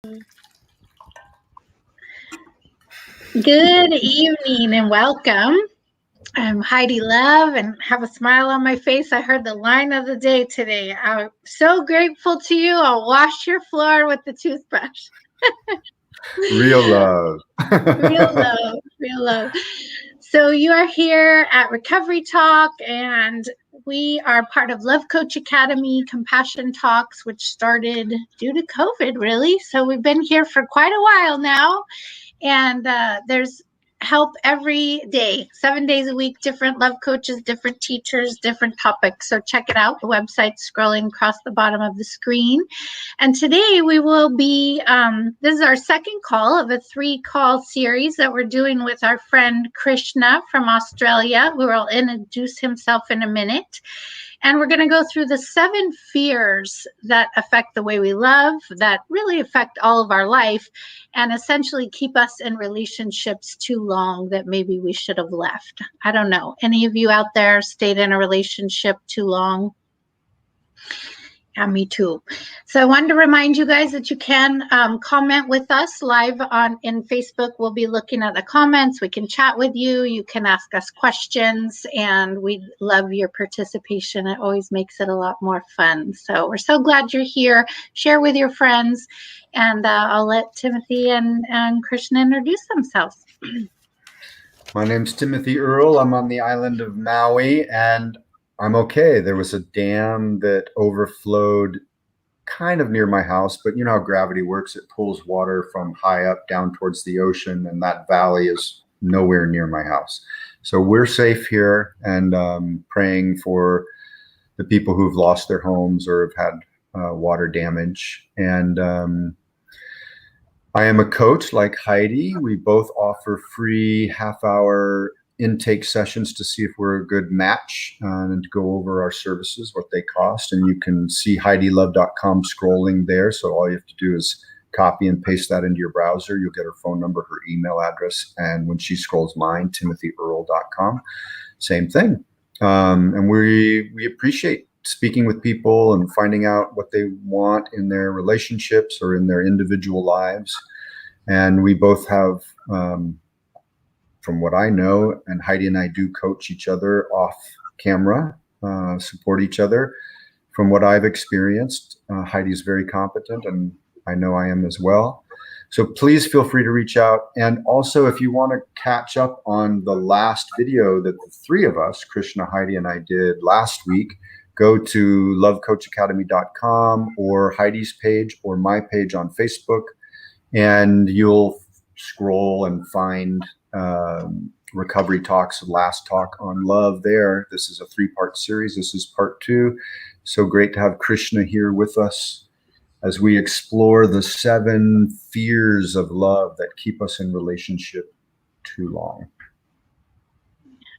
Good evening and welcome. I'm Heidi Love and have a smile on my face. I heard the line of the day today. I'm so grateful to you. I'll wash your floor with the toothbrush. Real love. Real love. Real love. So you are here at Recovery Talk, and we are part of Love Coach Academy Compassion Talks, which started due to COVID, really. So we've been here for quite a while now. And there's help every day, 7 days a week, different love coaches, different teachers, different topics. So check it out. The website's scrolling across the bottom of the screen. And today we will be, this is our second call of a 3-call series that we're doing with our friend Krishna from Australia, who will introduce himself in a minute. And we're going to go through the 7 fears that affect the way we love, that really affect all of our life, and essentially keep us in relationships too long that maybe we should have left. I don't know. Any of you out there stayed in a relationship too long? Yeah, me too. So I wanted to remind you guys that you can comment with us live in Facebook. We'll be looking at the comments. We can chat with you. You can ask us questions, and we love your participation. It always makes it a lot more fun. So we're so glad you're here. Share with your friends, and I'll let Timothy and Krishna introduce themselves. My name's Timothy Earle. I'm on the island of Maui, and I'm okay. There was a dam that overflowed kind of near my house, but you know how gravity works. It pulls water from high up down towards the ocean, and that valley is nowhere near my house. So we're safe here, and praying for the people who've lost their homes or have had water damage. And I am a coach like Heidi. We both offer free half-hour intake sessions to see if we're a good match and to go over our services, what they cost. And you can see HeidiLove.com scrolling there. So all you have to do is copy and paste that into your browser. You'll get her phone number, her email address. And when she scrolls mine, TimothyEarle.com, same thing. And we appreciate speaking with people and finding out what they want in their relationships or in their individual lives. And we both have, from what I know, and Heidi and I do coach each other off camera, support each other. From what I've experienced, Heidi's very competent, and I know I am as well. So please feel free to reach out. And also, if you want to catch up on the last video that the 3 of us, Krishna, Heidi, and I did last week, go to lovecoachacademy.com or Heidi's page or my page on Facebook, and you'll scroll and find Recovery Talks, last talk on love there. This is a 3-part series. This is part 2. So great to have Krishna here with us as we explore the 7 fears of love that keep us in relationship too long.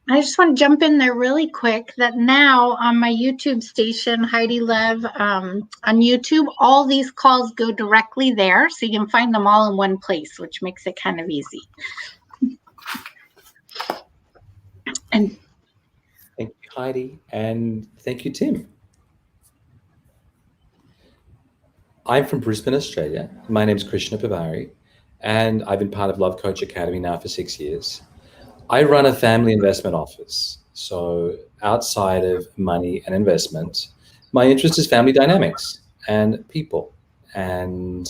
I just want to jump in there really quick that now on my YouTube station, Heidi Love, on YouTube, all these calls go directly there. So you can find them all in one place, which makes it kind of easy. And thank you, Heidi, and thank you, Tim. I'm from Brisbane, Australia. My name is Krishna Pabari, and I've been part of Love Coach Academy now for 6 years. I run a family investment office. So outside of money and investment, my interest is family dynamics and people and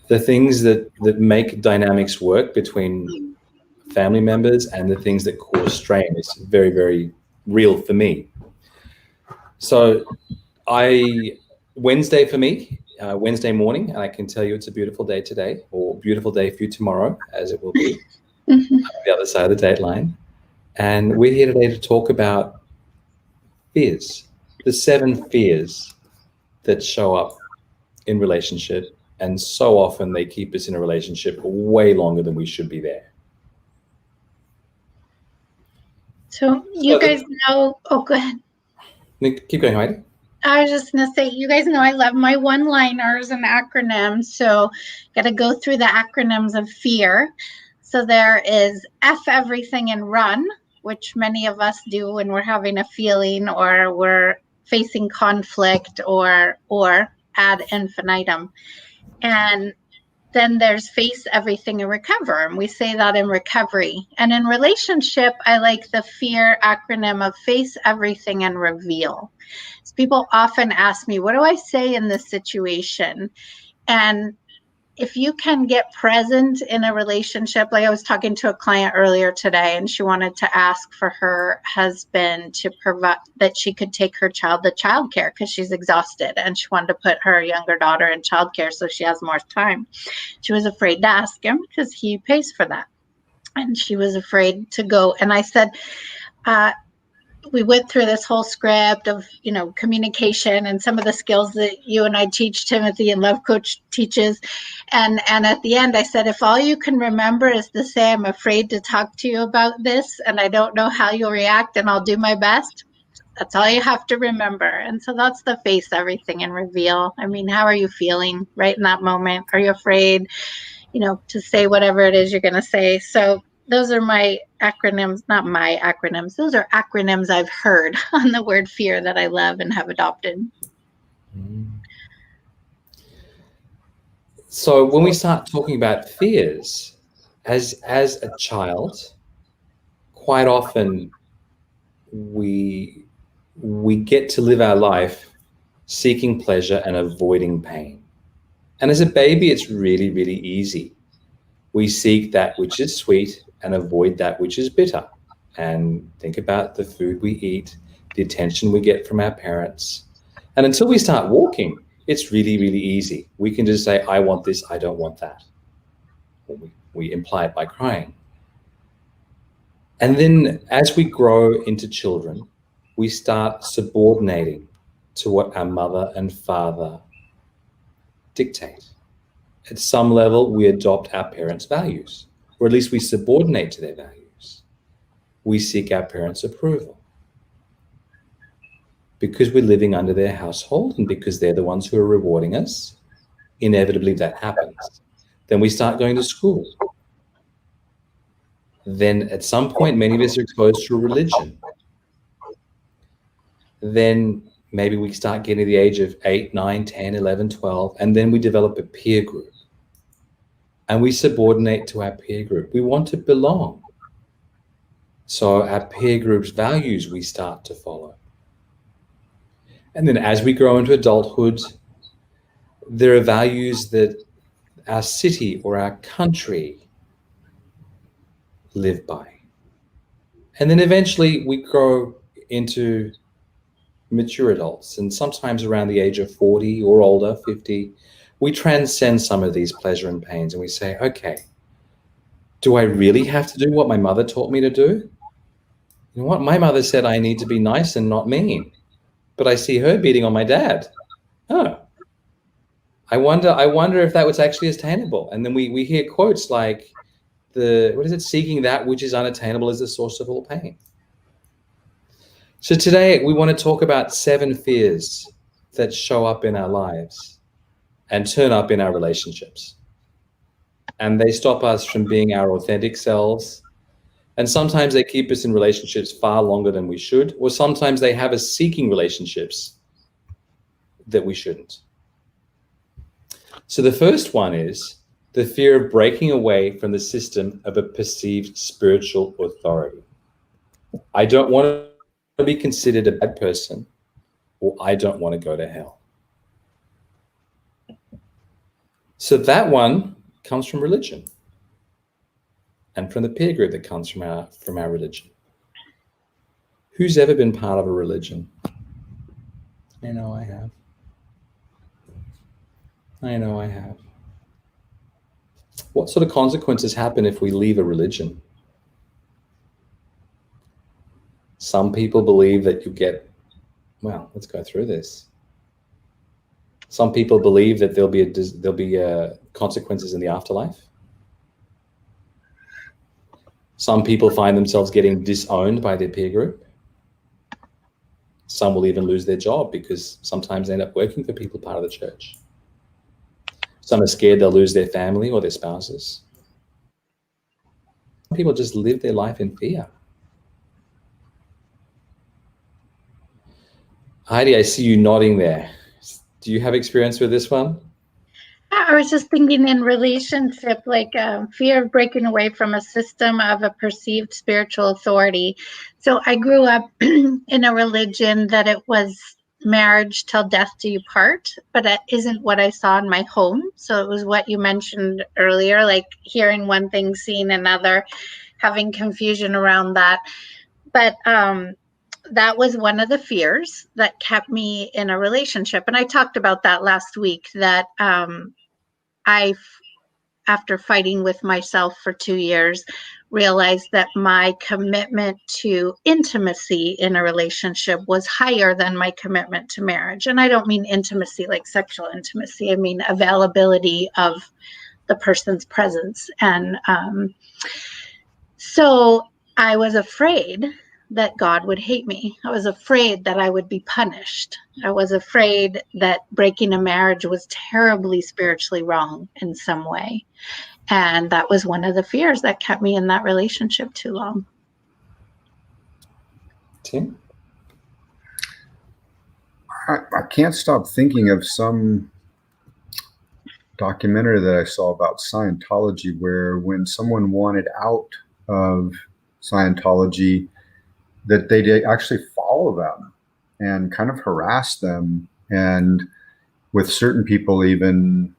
the things that make dynamics work between family members and the things that cause strain is very, very real for me. So Wednesday for me, Wednesday morning, and I can tell you it's a beautiful day today, or beautiful day for you tomorrow, as it will be. On the other side of the dateline. And we're here today to talk about fears, the 7 fears that show up in relationship, and so often they keep us in a relationship way longer than we should be there. so you guys know, oh, go ahead. Keep going, Heidi. I was just going to say, you guys know I love my one-liners and acronyms, so got to go through the acronyms of fear. So there is F everything and run, which many of us do when we're having a feeling or we're facing conflict, or ad infinitum. And then there's face everything and recover. And we say that in recovery. And in relationship, I like the fear acronym of face everything and reveal. So people often ask me, what do I say in this situation? And if you can get present in a relationship, like I was talking to a client earlier today, and she wanted to ask for her husband to provide that she could take her child to childcare because she's exhausted, and she wanted to put her younger daughter in childcare so she has more time. She was afraid to ask him because he pays for that, and she was afraid to go. And I said, we went through this whole script of, communication and some of the skills that you and I teach, Timothy, and Love Coach teaches. And at the end, I said, if all you can remember is to say, I'm afraid to talk to you about this, and I don't know how you'll react, and I'll do my best. That's all you have to remember. And so that's the face everything and reveal. I mean, how are you feeling right in that moment? Are you afraid, to say whatever it is you're going to say? So those are my acronyms, not my acronyms. Those are acronyms I've heard on the word fear that I love and have adopted. So when we start talking about fears, as a child, quite often we get to live our life seeking pleasure and avoiding pain. And as a baby, it's really, really easy. We seek that which is sweet and avoid that which is bitter. And think about the food we eat, the attention we get from our parents. And until we start walking, it's really, really easy. We can just say, I want this, I don't want that. Or we imply it by crying. And then as we grow into children, we start subordinating to what our mother and father dictate. At some level, we adopt our parents' values, or at least we subordinate to their values. We seek our parents' approval because we're living under their household and because they're the ones who are rewarding us. Inevitably, that happens. Then we start going to school. Then at some point, many of us are exposed to a religion. Then maybe we start getting to the age of 8, 9, 10, 11, 12, and then we develop a peer group. And we subordinate to our peer group. We want to belong. So our peer group's values we start to follow. And then as we grow into adulthood, there are values that our city or our country live by. And then eventually we grow into mature adults, and sometimes around the age of 40 or older, 50, we transcend some of these pleasure and pains and we say, okay, do I really have to do what my mother taught me to do? You know what? My mother said I need to be nice and not mean, but I see her beating on my dad. Oh, I wonder if that was actually attainable. And then we hear quotes like, seeking that which is unattainable is the source of all pain. So today we want to talk about 7 fears that show up in our lives and turn up in our relationships. And they stop us from being our authentic selves. And sometimes they keep us in relationships far longer than we should, or sometimes they have us seeking relationships that we shouldn't. So the first one is the fear of breaking away from the system of a perceived spiritual authority. I don't want to be considered a bad person, or I don't want to go to hell. So that one comes from religion and from the peer group that comes from our religion. Who's ever been part of a religion? I know I have. What sort of consequences happen if we leave a religion? Some people believe that you get, let's go through this. Some people believe that there'll be consequences in the afterlife. Some people find themselves getting disowned by their peer group. Some will even lose their job because sometimes they end up working for people part of the church. Some are scared they'll lose their family or their spouses. Some people just live their life in fear. Heidi, I see you nodding there. Do you have experience with this one? I was just thinking in relationship, like fear of breaking away from a system of a perceived spiritual authority. So I grew up in a religion that it was marriage till death do you part, but that isn't what I saw in my home. So it was what you mentioned earlier, like hearing one thing, seeing another, having confusion around that. But that was one of the fears that kept me in a relationship. And I talked about that last week, that I, after fighting with myself for 2 years, realized that my commitment to intimacy in a relationship was higher than my commitment to marriage. And I don't mean intimacy like sexual intimacy. I mean availability of the person's presence. And so I was afraid that God would hate me. I was afraid that I would be punished. I was afraid that breaking a marriage was terribly spiritually wrong in some way. And that was one of the fears that kept me in that relationship too long. Tim? I can't stop thinking of some documentary that I saw about Scientology, where when someone wanted out of Scientology, that they did actually follow them and kind of harass them, and with certain people even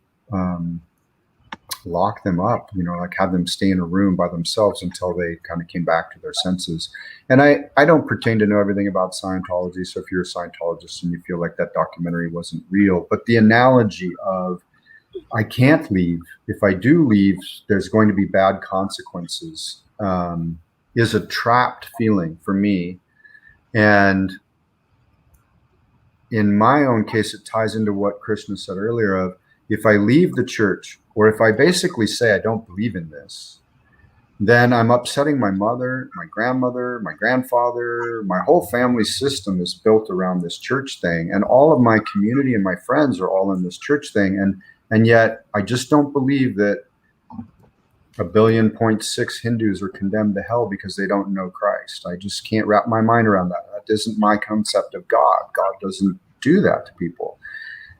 lock them up, like have them stay in a room by themselves until they kind of came back to their senses. And I don't pretend to know everything about Scientology, so if you're a Scientologist and you feel like that documentary wasn't real, but the analogy of I can't leave, if I do leave there's going to be bad consequences, is a trapped feeling for me. And in my own case, it ties into what Krishna said earlier of, if I leave the church, or if I basically say I don't believe in this, then I'm upsetting my mother, my grandmother, my grandfather. My whole family system is built around this church thing, and all of my community and my friends are all in this church thing. And yet I just don't believe that 1.6 billion Hindus are condemned to hell because they don't know Christ. I just can't wrap my mind around that. That isn't my concept of God. God doesn't do that to people.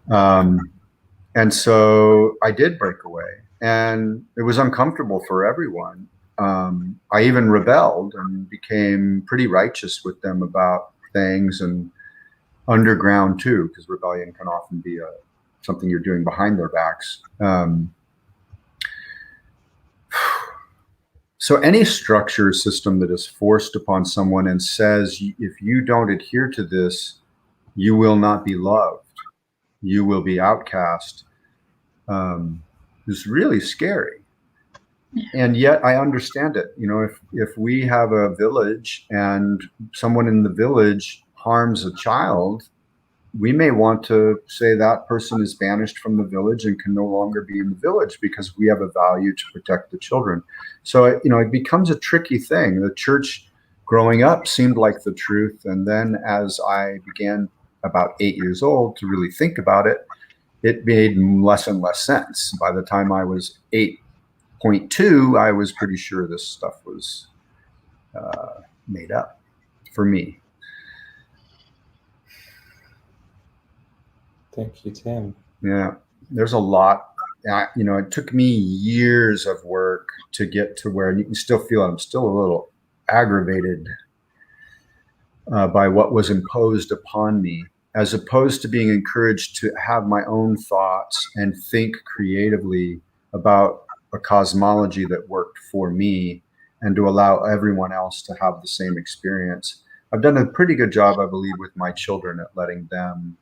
And so I did break away, and it was uncomfortable for everyone. I even rebelled and became pretty righteous with them about things, and underground too, because rebellion can often be something you're doing behind their backs. So any structure system that is forced upon someone and says, if you don't adhere to this, you will not be loved, you will be outcast, is really scary. And yet I understand it. If we have a village and someone in the village harms a child, we may want to say that person is banished from the village and can no longer be in the village because we have a value to protect the children. So, it becomes a tricky thing. The church growing up seemed like the truth. And then as I began about 8 years old to really think about it, it made less and less sense. By the time I was 8.2, I was pretty sure this stuff was made up for me. Thank you, Tim. Yeah, there's a lot. It took me years of work to get to where, and you can still feel I'm still a little aggravated by what was imposed upon me, as opposed to being encouraged to have my own thoughts and think creatively about a cosmology that worked for me, and to allow everyone else to have the same experience. I've done a pretty good job, I believe, with my children at letting them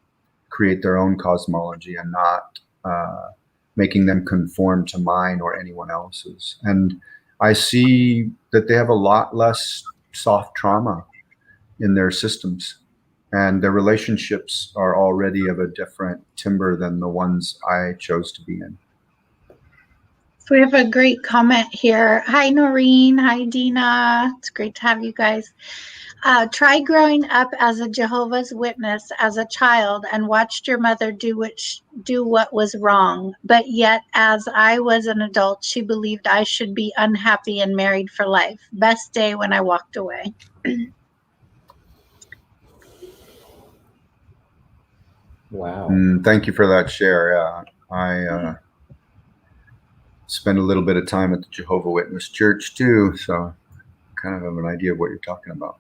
create their own cosmology and not making them conform to mine or anyone else's. And I see that they have a lot less soft trauma in their systems, and their relationships are already of a different timber than the ones I chose to be in. So we have a great comment here. Hi, Noreen. Hi, Dina. It's great to have you guys. Try growing up as a Jehovah's Witness as a child and watched your mother do what was wrong. But yet, as I was an adult, she believed I should be unhappy and married for life. Best day when I walked away. Wow. Thank you for that share. Yeah, spend a little bit of time at the Jehovah's Witness Church too, so kind of have an idea of what you're talking about.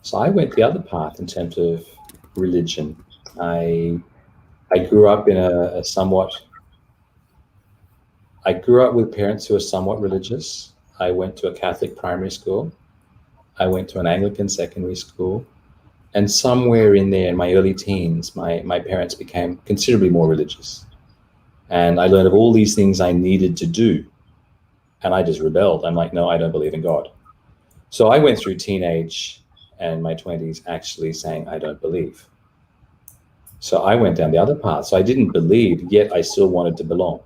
So I went the other path in terms of religion. I grew up in I grew up with parents who were somewhat religious. I went to a Catholic primary school. I went to an Anglican secondary school. And somewhere in there, in my early teens, my parents became considerably more religious. And I learned of all these things I needed to do. And I just rebelled. I'm like, no, I don't believe in God. So I went through teenage and my 20s actually saying, I don't believe. So I went down the other path. So I didn't believe, yet I still wanted to belong.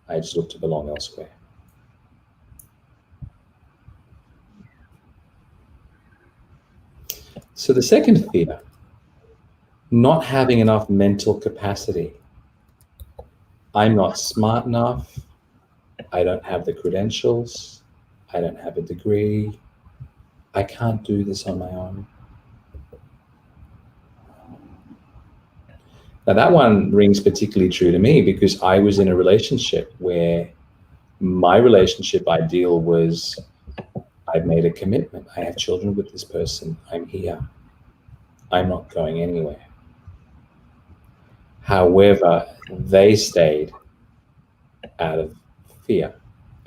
I just looked to belong elsewhere. So the second fear, not having enough mental capacity. I'm not smart enough. I don't have the credentials. I don't have a degree. I can't do this on my own. Now that one rings particularly true to me because I was in a relationship where my relationship ideal was I've made a commitment. I have children with this person. I'm here. I'm not going anywhere. However, they stayed out of fear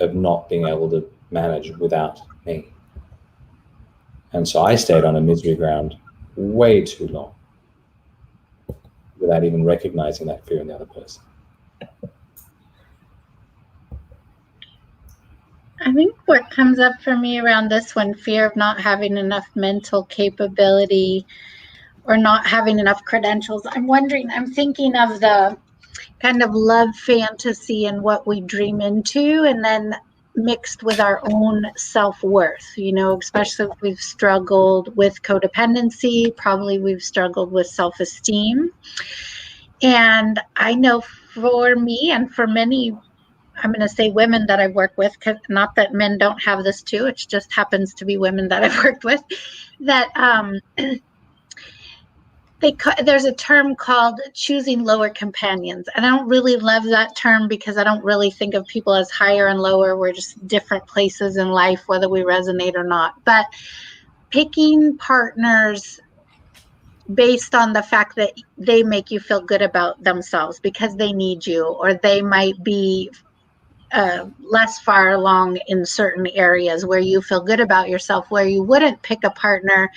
of not being able to manage without me. And so I stayed on a misery ground way too long without even recognizing that fear in the other person. I think what comes up for me around this one, fear of not having enough mental capability or not having enough credentials. I'm thinking of the kind of love fantasy and what we dream into, and then mixed with our own self-worth, especially if we've struggled with codependency, probably we've struggled with self-esteem. And I know for me and for many, I'm going to say women that I've worked with, because not that men don't have this too, it just happens to be women that I've worked with, that there's a term called choosing lower companions. And I don't really love that term because I don't really think of people as higher and lower. We're just different places in life, whether we resonate or not. But picking partners based on the fact that they make you feel good about themselves because they need you, or they might be less far along in certain areas where you feel good about yourself, where you wouldn't pick a partner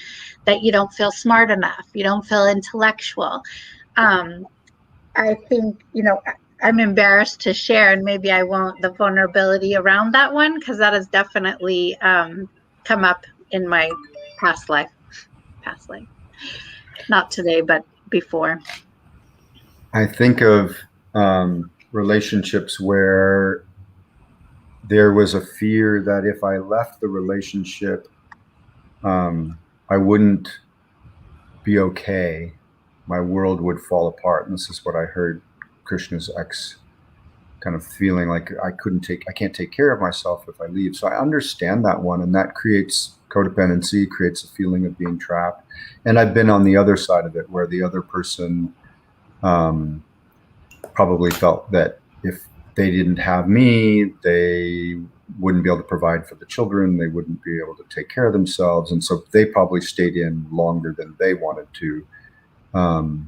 that you don't feel smart enough, you don't feel intellectual. I think, I'm embarrassed to share, and maybe I won't, the vulnerability around that one, because that has definitely come up in my past life. Not today, but before. I think of relationships where there was a fear that if I left the relationship, I wouldn't be okay. My world would fall apart. And this is what I heard Krishna's ex kind of feeling like I can't take care of myself if I leave. So I understand that one, and that creates codependency, creates a feeling of being trapped. And I've been on the other side of it where the other person probably felt that if they didn't have me, they wouldn't be able to provide for the children. They wouldn't be able to take care of themselves. And so they probably stayed in longer than they wanted to. So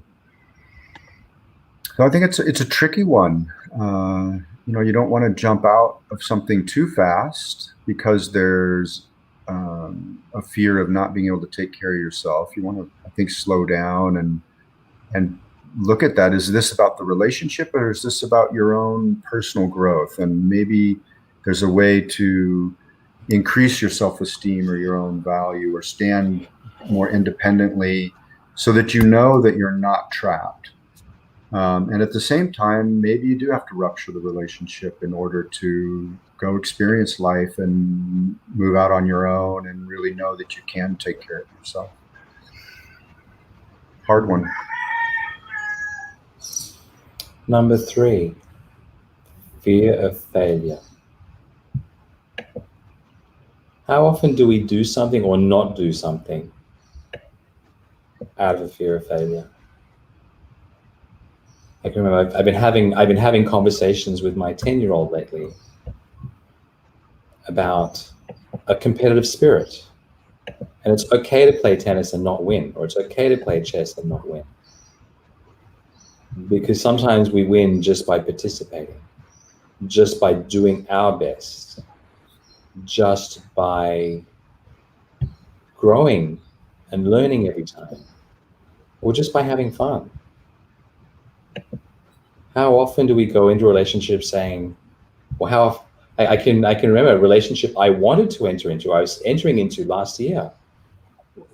I think it's a tricky one. You don't want to jump out of something too fast because there's a fear of not being able to take care of yourself. You want to, I think, slow down and look at that. Is this about the relationship, or is this about your own personal growth? And maybe there's a way to increase your self-esteem or your own value, or stand more independently so that you know that you're not trapped. And at the same time, maybe you do have to rupture the relationship in order to go experience life and move out on your own and really know that you can take care of yourself. Hard one. Number 3, fear of failure. How often do we do something or not do something out of a fear of failure? I can remember I've been having conversations with my 10-year-old lately about a competitive spirit. And it's okay to play tennis and not win, or it's okay to play chess and not win. Because sometimes we win just by participating, just by doing our best, just by growing and learning every time, or just by having fun. How often do we go into relationships saying, well, I can remember a relationship I wanted to enter into, I was entering into last year.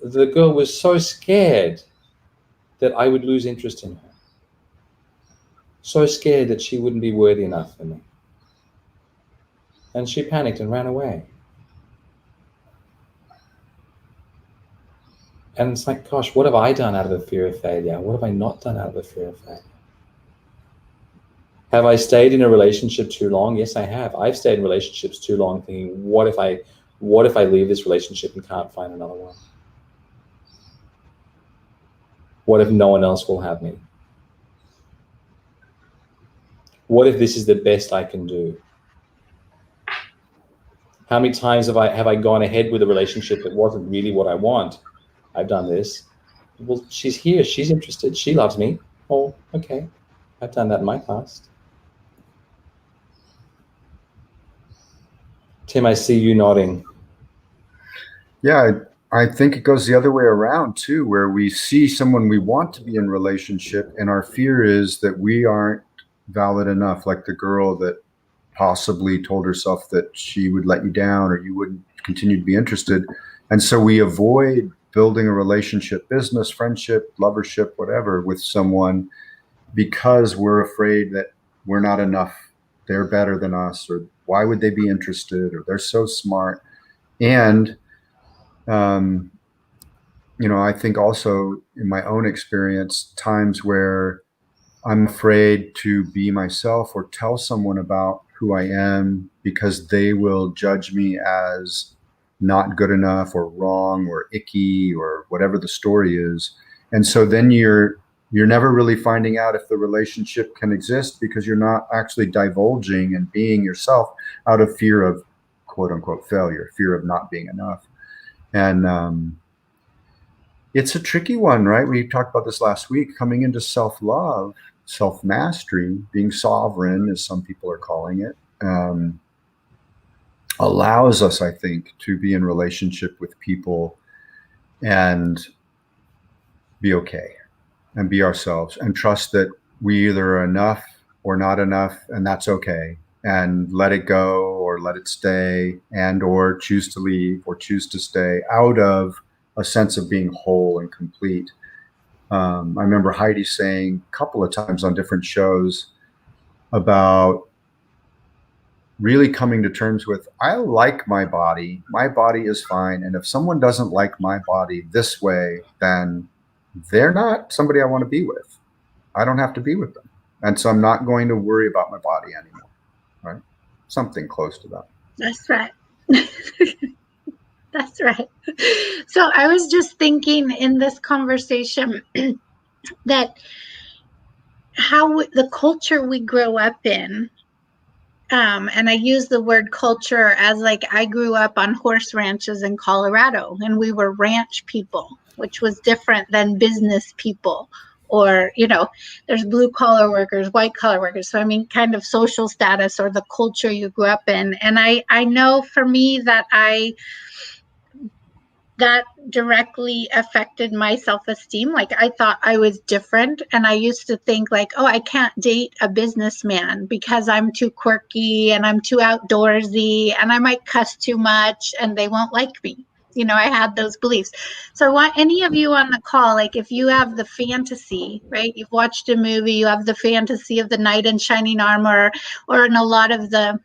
The girl was so scared that I would lose interest in her. So scared that she wouldn't be worthy enough for me. And she panicked and ran away. And it's like, gosh, what have I done out of a fear of failure? What have I not done out of a fear of failure? Have I stayed in a relationship too long? Yes, I have. I've stayed in relationships too long thinking, what if I leave this relationship and can't find another one? What if no one else will have me? What if this is the best I can do? How many times have I gone ahead with a relationship that wasn't really what I want? I've done this. Well, she's here. She's interested. She loves me. Oh, okay. I've done that in my past. Tim, I see you nodding. Yeah, I think it goes the other way around too, where we see someone we want to be in relationship and our fear is that we aren't valid enough, like the girl that possibly told herself that she would let you down or you wouldn't continue to be interested. And so we avoid building a relationship, business, friendship, lovership, whatever, with someone because we're afraid that we're not enough. They're better than us, or why would they be interested, or they're so smart. And I think also in my own experience, times where I'm afraid to be myself or tell someone about who I am because they will judge me as not good enough or wrong or icky or whatever the story is. And so then you're never really finding out if the relationship can exist because you're not actually divulging and being yourself out of fear of quote unquote failure, fear of not being enough. And it's a tricky one, right? We talked about this last week, coming into self-love, self-mastery, being sovereign, as some people are calling it, allows us, I think, to be in relationship with people and be okay and be ourselves and trust that we either are enough or not enough, and that's okay. And let it go or let it stay and or choose to leave or choose to stay out of a sense of being whole and complete. I remember Heidi saying a couple of times on different shows about really coming to terms with, I like my body is fine. And if someone doesn't like my body this way, then they're not somebody I want to be with. I don't have to be with them. And so I'm not going to worry about my body anymore. Right? Something close to that. That's right. That's right. So I was just thinking in this conversation that how the culture we grow up in, and I use the word culture as like I grew up on horse ranches in Colorado and we were ranch people, which was different than business people. Or, there's blue collar workers, white collar workers. So, I mean, kind of social status or the culture you grew up in. And I know for me that that directly affected my self-esteem. Like I thought I was different. And I used to think like, oh, I can't date a businessman because I'm too quirky and I'm too outdoorsy and I might cuss too much and they won't like me. I had those beliefs. So I want any of you on the call, like if you have the fantasy, right? You've watched a movie, you have the fantasy of the knight in shining armor, or in a lot of the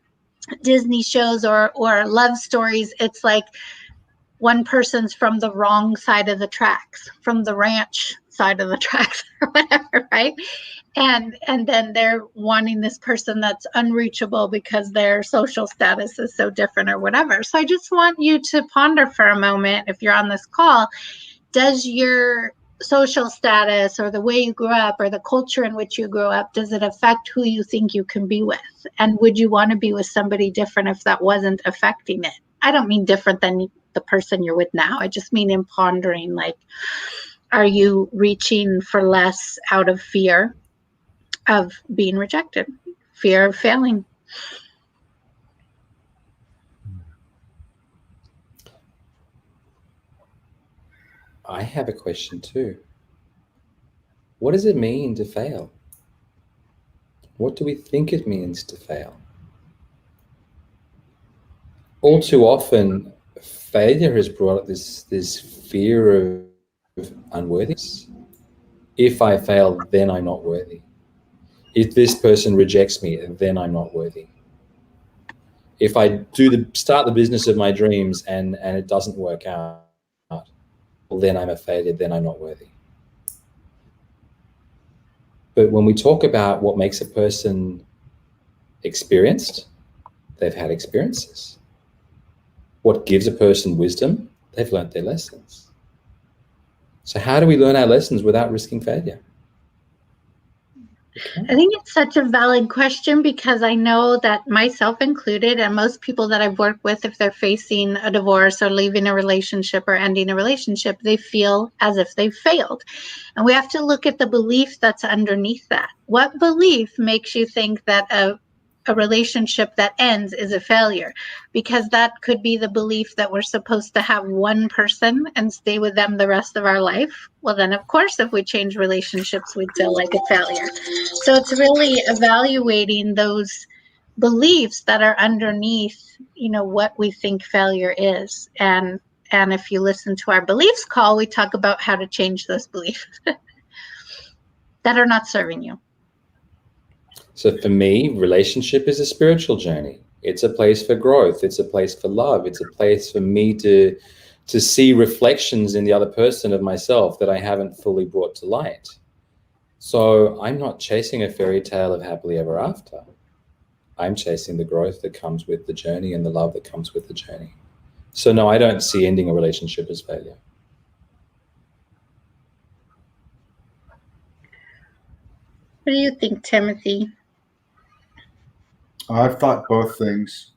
Disney shows or love stories, it's like one person's from the wrong side of the tracks, from the ranch side of the tracks or whatever, right? And then they're wanting this person that's unreachable because their social status is so different or whatever. So I just want you to ponder for a moment, if you're on this call, does your social status or the way you grew up or the culture in which you grew up, does it affect who you think you can be with? And would you want to be with somebody different if that wasn't affecting it? I don't mean different than the person you're with now. I just mean in pondering, like, are you reaching for less out of fear of being rejected, fear of failing? I have a question too. What does it mean to fail? What do we think it means to fail? All too often, failure has brought up this fear of unworthiness. If I fail, then I'm not worthy. If this person rejects me, then I'm not worthy. If I start the business of my dreams and it doesn't work out, well, then I'm a failure, then I'm not worthy. But when we talk about what makes a person experienced, they've had experiences. What gives a person wisdom? They've learnt their lessons. So how do we learn our lessons without risking failure? I think it's such a valid question, because I know that, myself included, and most people that I've worked with, if they're facing a divorce or leaving a relationship or ending a relationship, they feel as if they've failed. And we have to look at the belief that's underneath that. What belief makes you think that a relationship that ends is a failure? Because that could be the belief that we're supposed to have one person and stay with them the rest of our life. Well, then of course, if we change relationships, we'd feel like a failure. So it's really evaluating those beliefs that are underneath, what we think failure is. And if you listen to our beliefs call, we talk about how to change those beliefs that are not serving you. So for me, relationship is a spiritual journey. It's a place for growth. It's a place for love. It's a place for me to see reflections in the other person of myself that I haven't fully brought to light. So I'm not chasing a fairy tale of happily ever after. I'm chasing the growth that comes with the journey and the love that comes with the journey. So no, I don't see ending a relationship as failure. What do you think, Timothy? I've thought both things.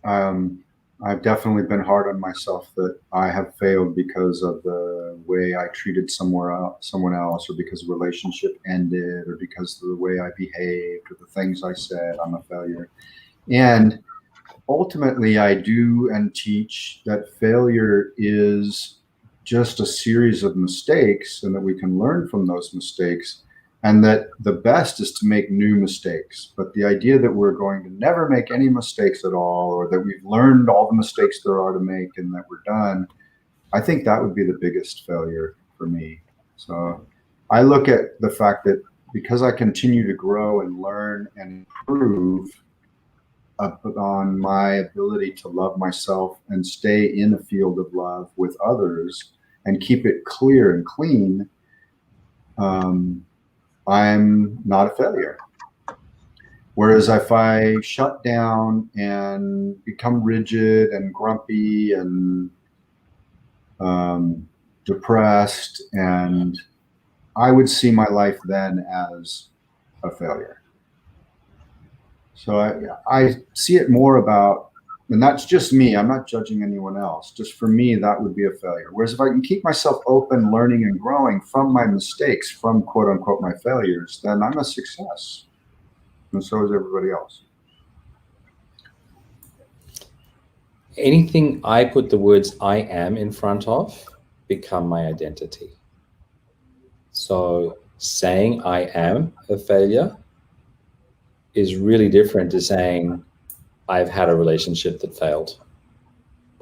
I've definitely been hard on myself that I have failed because of the way I treated someone else, or because the relationship ended, or because of the way I behaved, or the things I said. I'm a failure. And ultimately, I do and teach that failure is just a series of mistakes, and that we can learn from those mistakes, and that the best is to make new mistakes. But the idea that we're going to never make any mistakes at all, or that we've learned all the mistakes there are to make and that we're done, I think that would be the biggest failure for me. So I look at the fact that because I continue to grow and learn and improve on my ability to love myself and stay in a field of love with others and keep it clear and clean, I'm not a failure. Whereas if I shut down and become rigid and grumpy and depressed, and I would see my life then as a failure. So I see it more about, and that's just me, I'm not judging anyone else, just for me, that would be a failure. Whereas if I can keep myself open, learning and growing from my mistakes, from quote unquote my failures, then I'm a success. And so is everybody else. Anything I put the words I am in front of become my identity. So saying I am a failure is really different to saying I've had a relationship that failed,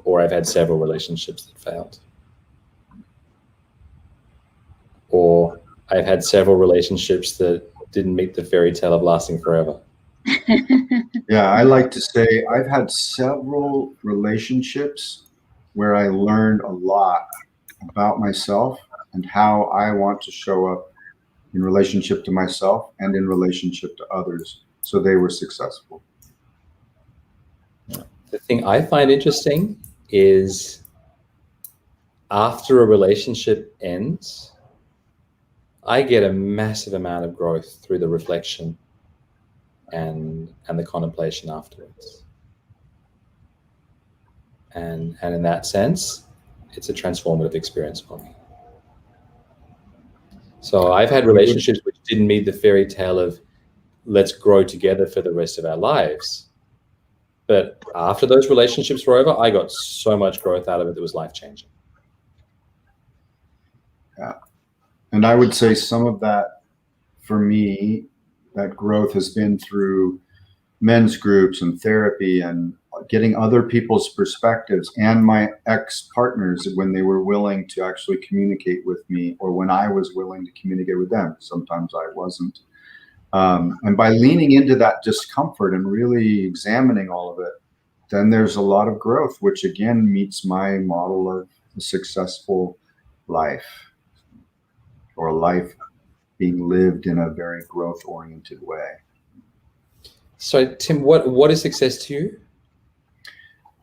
or I've had several relationships that failed, or I've had several relationships that didn't meet the fairy tale of lasting forever. Yeah, I like to say I've had several relationships where I learned a lot about myself and how I want to show up in relationship to myself and in relationship to others, so they were successful. The thing I find interesting is after a relationship ends, I get a massive amount of growth through the reflection and the contemplation afterwards. And in that sense, it's a transformative experience for me. So I've had relationships which didn't meet the fairy tale of let's grow together for the rest of our lives. But after those relationships were over, I got so much growth out of it that was life-changing. Yeah. And I would say some of that, for me, that growth has been through men's groups and therapy and getting other people's perspectives, and my ex-partners when they were willing to actually communicate with me, or when I was willing to communicate with them. Sometimes I wasn't. And by leaning into that discomfort and really examining all of it, then there's a lot of growth, which again meets my model of a successful life, or a life being lived in a very growth-oriented way. So Tim, what is success to you?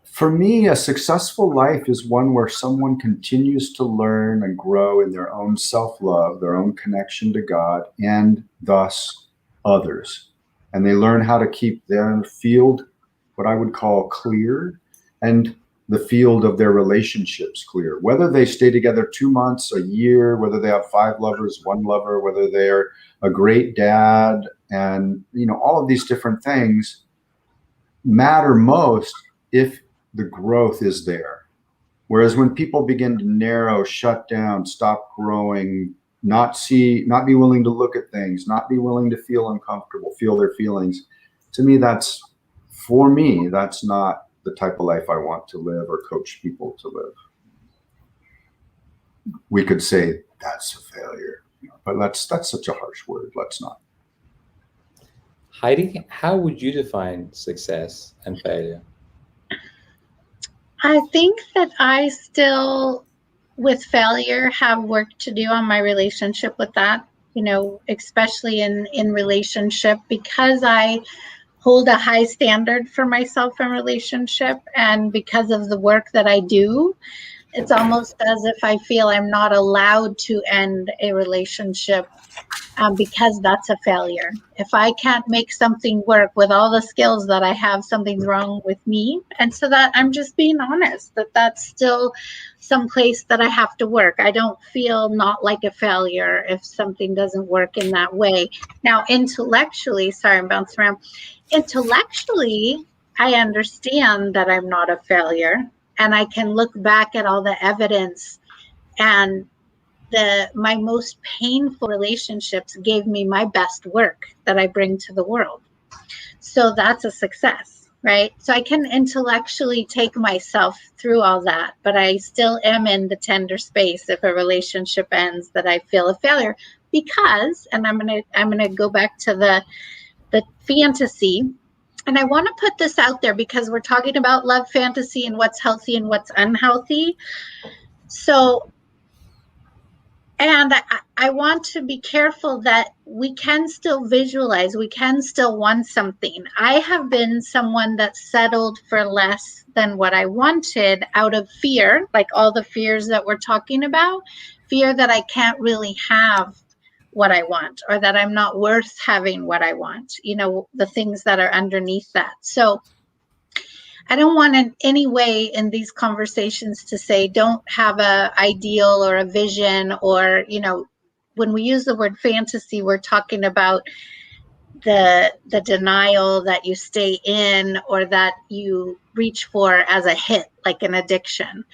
For me, a successful life is one where someone continues to learn and grow in their own self-love, their own connection to God, and thus others. And they learn how to keep their field, what I would call clear, and the field of their relationships clear. Whether they stay together 2 months, a year, whether they have 5 lovers, 1 lover, whether they're a great dad, and all of these different things matter most if the growth is there. Whereas when people begin to narrow, shut down, stop growing, not be willing to look at things, not be willing to feel uncomfortable, feel their feelings, to me, that's not the type of life I want to live or coach people to live. We could say that's a failure, but that's such a harsh word. Let's not. Heidi, how would you define success and failure? I think that I still, with failure, have work to do on my relationship with that, especially in relationship, because I hold a high standard for myself in relationship, and because of the work that I do, it's almost as if I feel I'm not allowed to end a relationship because that's a failure. If I can't make something work with all the skills that I have, something's wrong with me. And so that I'm just being honest that that's still some place that I have to work. I don't feel not like a failure if something doesn't work in that way. Now, intellectually, sorry, I'm bouncing around. Intellectually, I understand that I'm not a failure, and I can look back at all the evidence, and my most painful relationships gave me my best work that I bring to the world. So that's a success, right? So I can intellectually take myself through all that, but I still am in the tender space if a relationship ends that I feel a failure, because, and I'm gonna go back to the fantasy. And I want to put this out there because we're talking about love fantasy and what's healthy and what's unhealthy. So, and I want to be careful that we can still visualize, we can still want something. I have been someone that settled for less than what I wanted out of fear, like all the fears that we're talking about, fear that I can't really have what I want, or that I'm not worth having what I want, the things that are underneath that. So I don't want in any way in these conversations to say don't have a ideal or a vision, or when we use the word fantasy, we're talking about the denial that you stay in or that you reach for as a hit, like an addiction.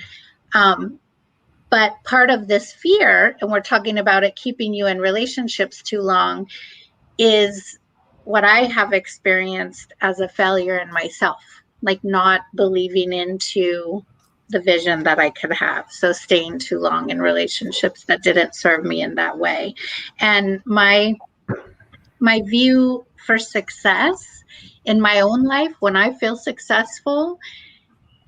But part of this fear, and we're talking about it keeping you in relationships too long, is what I have experienced as a failure in myself, like not believing into the vision that I could have. So staying too long in relationships that didn't serve me in that way. And my view for success in my own life, when I feel successful,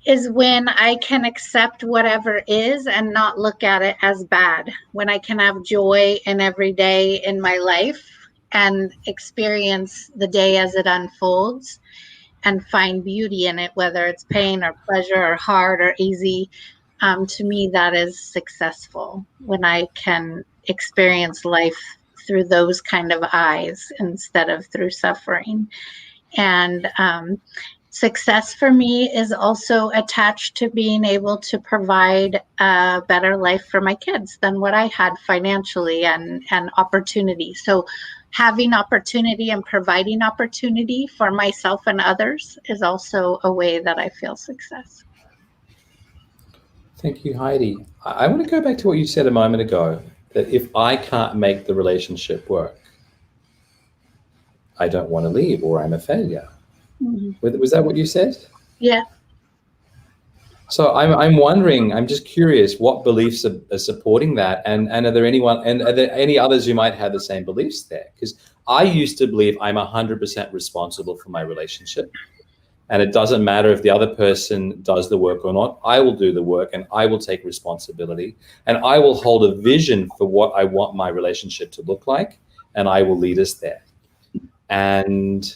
is when I can accept whatever is and not look at it as bad. When I can have joy in every day in my life and experience the day as it unfolds and find beauty in it, whether it's pain or pleasure or hard or easy. To me, that is successful, when I can experience life through those kind of eyes instead of through suffering. And success for me is also attached to being able to provide a better life for my kids than what I had financially, and opportunity. So having opportunity and providing opportunity for myself and others is also a way that I feel success. Thank you, Heidi. I want to go back to what you said a moment ago, that if I can't make the relationship work, I don't want to leave, or I'm a failure. Mm-hmm. Was that what you said? Yeah. So I'm wondering, I'm just curious, what beliefs are supporting that, and are there any others who might have the same beliefs there? Because I used to believe I'm 100% responsible for my relationship, and it doesn't matter if the other person does the work or not. I will do the work, and I will take responsibility, and I will hold a vision for what I want my relationship to look like, and I will lead us there. And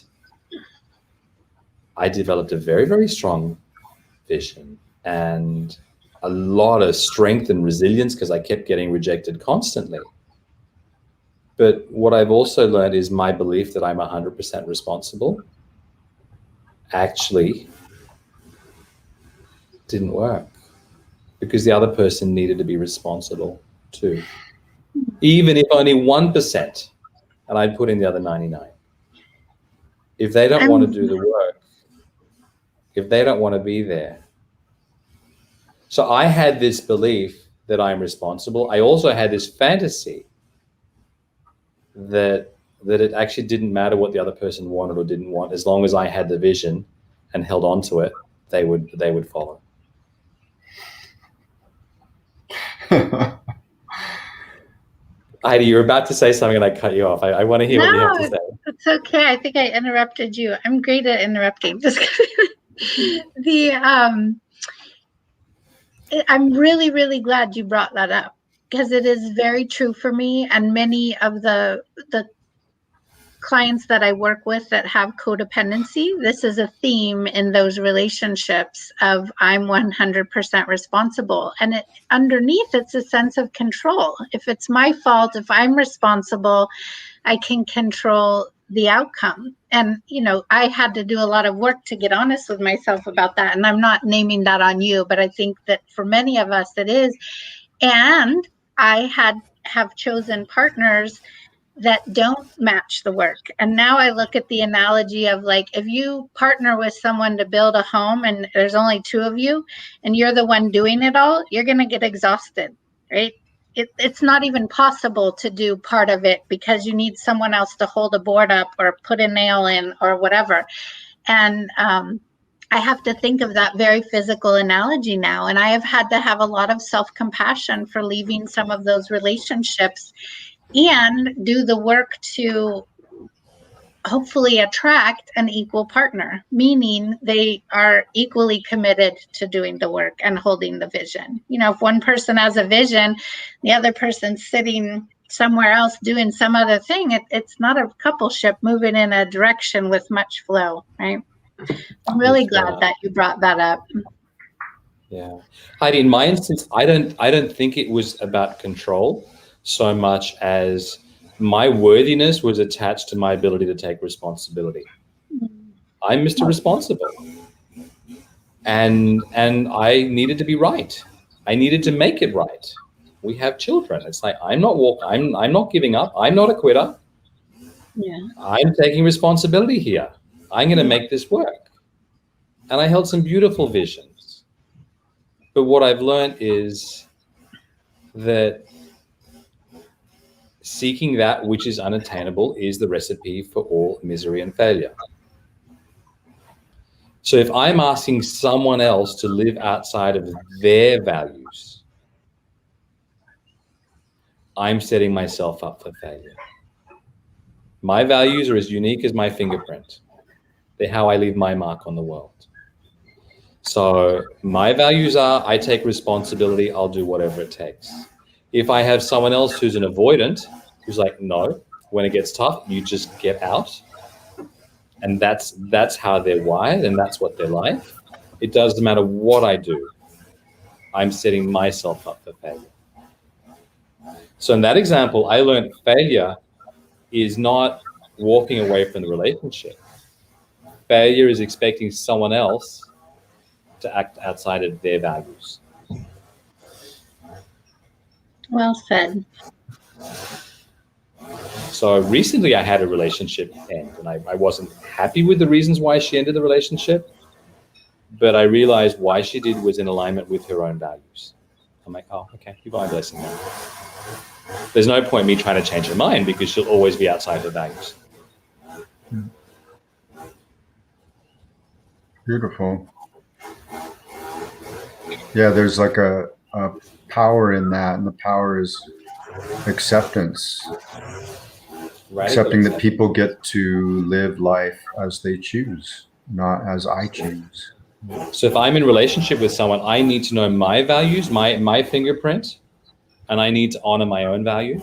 I developed a very, very strong vision and a lot of strength and resilience, because I kept getting rejected constantly. But what I've also learned is my belief that I'm 100% responsible actually didn't work, because the other person needed to be responsible too, even if only 1%, and I'd put in the other 99. If they don't want to do the work, if they don't want to be there. So I had this belief that I'm responsible. I also had this fantasy that it actually didn't matter what the other person wanted or didn't want, as long as I had the vision and held on to it, they would follow. Heidi, you're about to say something and I cut you off. I want to hear what you have to say. It's okay. I think I interrupted you. I'm great at interrupting. Just I'm really, really glad you brought that up, because it is very true for me and many of the clients that I work with that have codependency. This is a theme in those relationships of I'm 100% responsible. And underneath, it's a sense of control. If it's my fault, if I'm responsible, I can control the outcome. And, I had to do a lot of work to get honest with myself about that. And I'm not naming that on you, but I think that for many of us it is. And I have chosen partners that don't match the work. And now I look at the analogy of, like, if you partner with someone to build a home and there's only two of you and you're the one doing it all, you're going to get exhausted, right? It's not even possible to do part of it, because you need someone else to hold a board up or put a nail in or whatever. And I have to think of that very physical analogy now. And I have had to have a lot of self-compassion for leaving some of those relationships and do the work to hopefully attract an equal partner, meaning they are equally committed to doing the work and holding the vision. If one person has a vision, the other person's sitting somewhere else doing some other thing, it's not a coupleship moving in a direction with much flow, right? I'm really glad that you brought that up. Yeah. Heidi, in my instance, I don't think it was about control so much as my worthiness was attached to my ability to take responsibility. I'm Mr. Responsible. And I needed to be right. I needed to make it right. We have children. It's like, I'm not giving up. I'm not a quitter. Yeah. I'm taking responsibility here. I'm going to make this work. And I held some beautiful visions. But what I've learned is that seeking that which is unattainable is the recipe for all misery and failure. So if I'm asking someone else to live outside of their values, I'm setting myself up for failure. My values are as unique as my fingerprint. They're how I leave my mark on the world. So my values are, I take responsibility, I'll do whatever it takes. If I have someone else who's an avoidant, who's like, no, when it gets tough, you just get out. And that's how they're wired, and that's what they're like. It doesn't matter what I do. I'm setting myself up for failure. So in that example, I learned failure is not walking away from the relationship. Failure is expecting someone else to act outside of their values. Well said. So recently I had a relationship end, and I wasn't happy with the reasons why she ended the relationship, but I realized why she did was in alignment with her own values. I'm like, oh, okay, you got my blessing now. There's no point me trying to change her mind because she'll always be outside her values. Beautiful. Yeah, there's like a power in that, and the power is acceptance. Accepting that people get to live life as they choose, not as I choose. So if I'm in relationship with someone, I need to know my values, my fingerprint, and I need to honor my own values.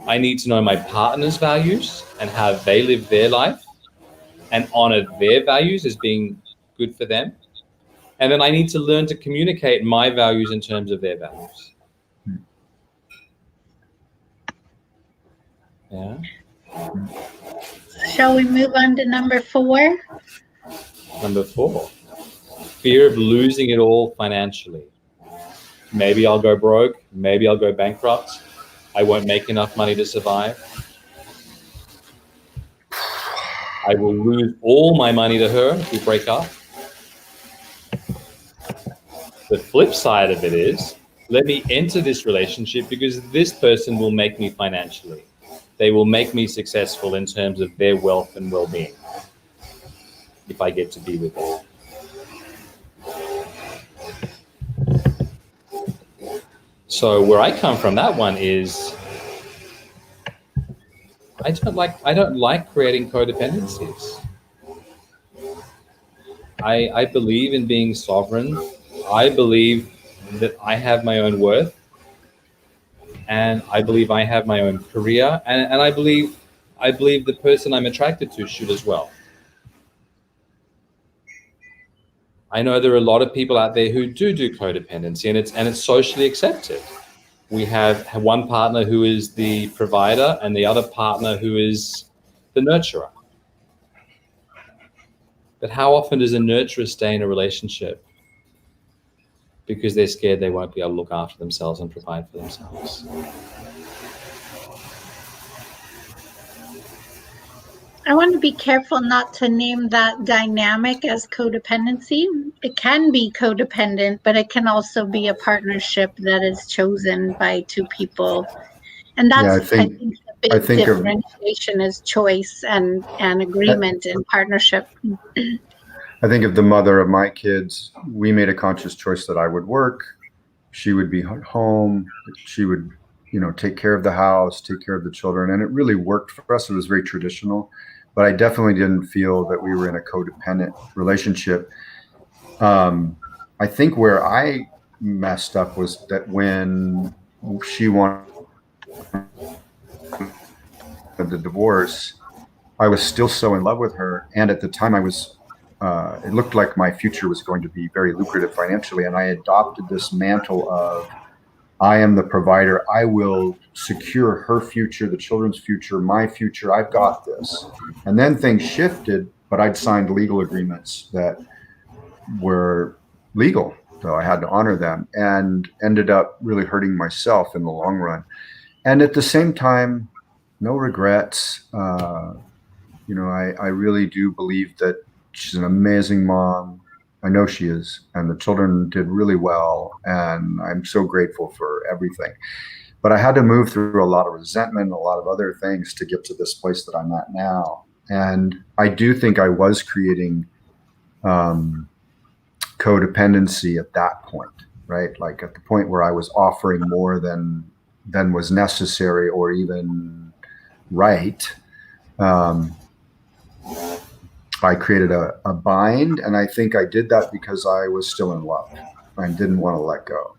I need to know my partner's values and how they live their life and honor their values as being good for them. And then I need to learn to communicate my values in terms of their values. Yeah. Shall we move on to number 4? Number 4, fear of losing it all financially. Maybe I'll go broke. Maybe I'll go bankrupt. I won't make enough money to survive. I will lose all my money to her if we break up. The flip side of it is, let me enter this relationship because this person will make me financially. They will make me successful in terms of their wealth and well-being if I get to be with them. So where I come from, that one is I don't like creating codependencies. I believe in being sovereign. I believe that I have my own worth, and I believe I have my own career, and I believe the person I'm attracted to should as well. I know there are a lot of people out there who do codependency, and it's socially accepted. We have one partner who is the provider and the other partner who is the nurturer. But how often does a nurturer stay in a relationship because they're scared they won't be able to look after themselves and provide for themselves? I want to be careful not to name that dynamic as codependency. It can be codependent, but it can also be a partnership that is chosen by two people. And that's, I think the big differentiation is choice and agreement in partnership. I think of the mother of my kids. We made a conscious choice that I would work. She would be home. She would, take care of the house, take care of the children. And it really worked for us. It was very traditional. But I definitely didn't feel that we were in a codependent relationship. I think where I messed up was that when she wanted the divorce, I was still so in love with her. And at the time it looked like my future was going to be very lucrative financially. And I adopted this mantle of, I am the provider. I will secure her future, the children's future, my future. I've got this. And then things shifted, but I'd signed legal agreements that were legal, so I had to honor them, and ended up really hurting myself in the long run. And at the same time, no regrets. I really do believe that she's an amazing mom. I know she is, and the children did really well, and I'm so grateful for everything. But I had to move through a lot of resentment, a lot of other things to get to this place that I'm at now. And I do think I was creating codependency at that point, right? Like at the point where I was offering more than was necessary or even right. I created a bind, and I think I did that because I was still in love. I didn't want to let go.